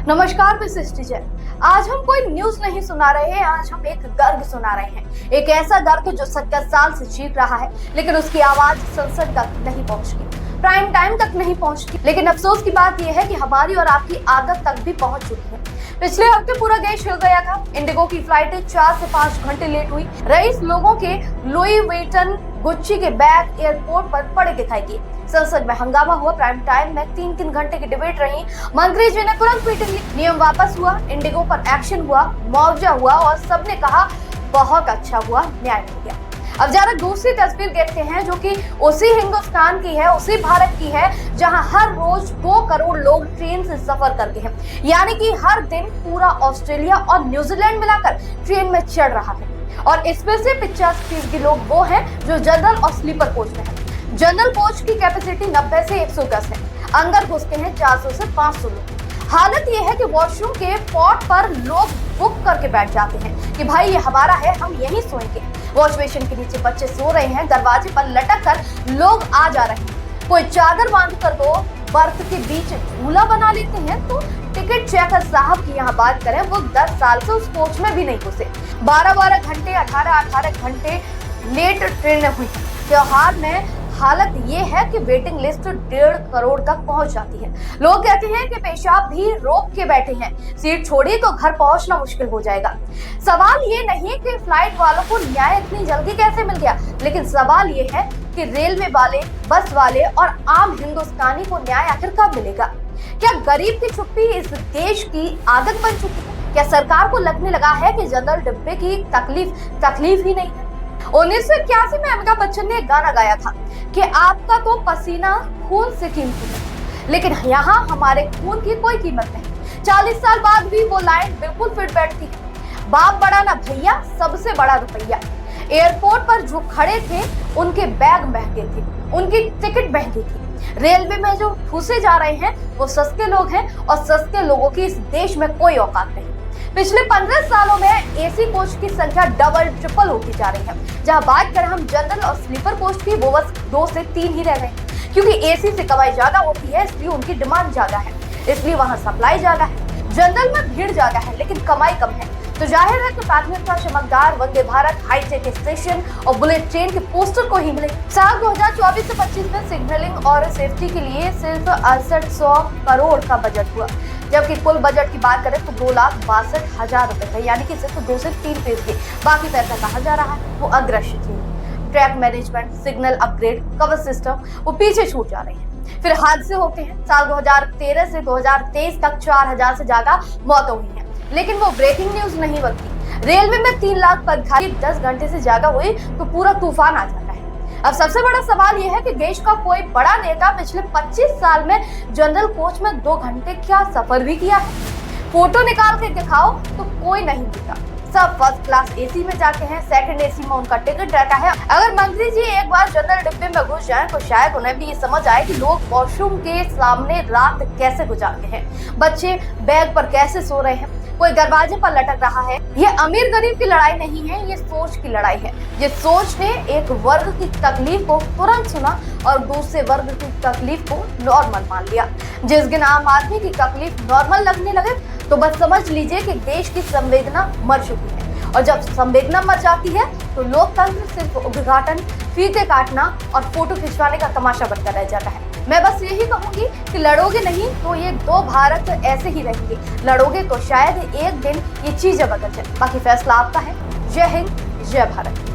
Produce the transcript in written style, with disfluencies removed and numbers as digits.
नमस्कार, मैं सृष्टि जैन। आज हम कोई न्यूज नहीं सुना रहे हैं, आज हम एक दर्द सुना रहे हैं। एक ऐसा दर्द जो 70 साल से चीख रहा है, लेकिन उसकी आवाज संसद तक नहीं पहुंचती, प्राइम टाइम तक नहीं पहुंचती। लेकिन अफसोस की बात यह है कि हमारी और आपकी आदत तक भी पहुंच चुकी है। पिछले हफ्ते पूरा देश हिल गया था। इंडिगो की फ्लाइटें 4 से 5 घंटे लेट हुई। रईस लोगों के लुई विटन गुच्ची के बैग एयरपोर्ट पर पड़े दिखाई दिए। संसद में हंगामा हुआ। प्राइम टाइम में 3-3 घंटे की डिबेट रही। मंत्री जी ने तुरंत मीटिंग ली, नियम वापस हुआ, इंडिगो पर एक्शन हुआ, मुआवजा हुआ और सबने कहा बहुत अच्छा हुआ, न्याय मिल गया। अब जरा दूसरी तस्वीर देखते हैं, जो कि उसी हिंदुस्तान की है, उसी भारत की है, जहां हर रोज 2 करोड़ लोग ट्रेन से सफर करते हैं। यानी कि हर दिन पूरा ऑस्ट्रेलिया और न्यूजीलैंड मिलाकर ट्रेन में चढ़ रहा है। और इसमें से 85% लोग वो हैं जो जनरल और स्लीपर कोच में हैं। जनरल कोच की कैपेसिटी 90 से 110 है। अंदर घुसते हैं 400 से 500 लोग। हालत ये है कि वॉशरूम के पॉट पर लोग बुक करके बैठ जाते हैं कि भाई ये हमारा है, हम यहीं सोएंगे। वॉश बेसिन के नीचे बच्चे सो रहे हैं, दरवाजे पर लटक कर लोग आ जा रहे हैं। कोई चादर बांध कर दो, बर्थ के बीच झूला बना लेते हैं। तो टिकट चेकर साहब की यहाँ बात करें, वो 10 साल से उस कोच में भी नहीं घुसे। 12-12 घंटे, 18-18 घंटे लेट ट्रेन हुई। त्योहार में हालत ये है कि वेटिंग लिस्ट 1.5 करोड़ तक पहुंच जाती है। लोग कहते हैं कि पेशाब भी रोक के बैठे हैं, सीट छोड़ी तो घर पहुंचना मुश्किल हो जाएगा। सवाल ये नहीं कि फ्लाइट वालों को न्याय इतनी जल्दी कैसे मिल गया, लेकिन सवाल ये है कि रेलवे वाले, बस वाले और आम हिंदुस्तानी को न्याय आखिर कब मिलेगा? क्या गरीब की छुट्टी इस देश की आदत बन चुकी है? क्या सरकार को लगने लगा है कि जनरल डिब्बे की तकलीफ ही नहीं है? 1981 में अमिताभ बच्चन ने एक गाना गाया था कि आपका तो पसीना खून से कीमती है, लेकिन यहाँ हमारे खून की कोई कीमत नहीं। 40 साल बाद भी वो लाइन बिल्कुल फिट बैठती है। बाप बड़ा ना भैया, सबसे बड़ा रुपया। एयरपोर्ट पर जो खड़े थे उनके बैग महंगे थे, उनकी टिकट महंगी थी। रेलवे में जो ठूसे जा रहे हैं वो सस्ते लोग हैं, और सस्ते लोगों की इस देश में कोई औकात नहीं। पिछले 15 सालों में एसी कोच की संख्या डबल ट्रिपल होती जा रही है। जहां बात करें हम जनरल और स्लीपर कोच की, वो बस 2 से 3 ही रह गए, क्योंकि एसी से कमाई ज्यादा होती है, इसलिए उनकी डिमांड ज्यादा है, इसलिए वहां सप्लाई ज्यादा है। जनरल में भीड़ ज्यादा है, लेकिन कमाई कम है। तो जाहिर है कि प्राथमिकता चमकदार वंदे भारत, हाईटेक स्टेशन और बुलेट ट्रेन के पोस्टर को ही मिले। साल 2024 से 25 में सिग्नलिंग और सेफ्टी के लिए सिर्फ 6800 करोड़ का बजट हुआ, जबकि कुल बजट की बात करें तो 2,62,000 रुपए है। यानी कि सिर्फ 2 से 3% बाकी पैसा कहा जा रहा है वो अग्रसित है। Track management, signal upgrade, cover system वो पीछे छूट जा रहे हैं। फिर हादसे होते हैं। साल 2013 से 2023 तक 4000 से ज्यादा मौतें हुई हैं, लेकिन वो ब्रेकिंग न्यूज नहीं बनती। रेलवे में 3 लाख पदभारी 10 घंटे से ज्यादा हुई तो पूरा तूफान आ जाता है। अब सबसे बड़ा सवाल यह है कि देश का कोई बड़ा नेता पिछले 25 साल में जनरल कोच में 2 घंटे क्या सफर भी किया है? फोटो निकाल के दिखाओ तो कोई नहीं दिखा। सब फर्स्ट क्लास एसी में जाते हैं, सेकंड एसी में उनका टिकट रहता है। अगर मंत्री जी एक बार जनरल डिब्बे में घुस जाएं तो शायद उन्हें भी ये समझ आए कि लोग वॉशरूम के सामने रात कैसे गुजारते हैं, बच्चे बैग पर कैसे सो रहे हैं, कोई दरवाजे पर लटक रहा है। ये अमीर गरीब की लड़ाई नहीं है, ये सोच की लड़ाई है। ये सोच ने एक वर्ग की तकलीफ को तुरंत सुना और दूसरे वर्ग की तकलीफ को नॉर्मल मान लिया। जिस दिन आम आदमी की तकलीफ नॉर्मल लगने लगे तो बस समझ लीजिए कि देश की संवेदना मर चुकी है। और जब संवेदना मर जाती है तो लोकतंत्र सिर्फ उद्घाटन, फीते काटना और फोटो खिंचवाने का तमाशा बनकर रह जाता है। मैं बस यही कहूंगी कि लड़ोगे नहीं तो ये 2 भारत ऐसे ही रहेंगे, लड़ोगे तो शायद एक दिन ये चीजें बदल जाए। बाकी फैसला आपका है। जय हिंद, जय भारत।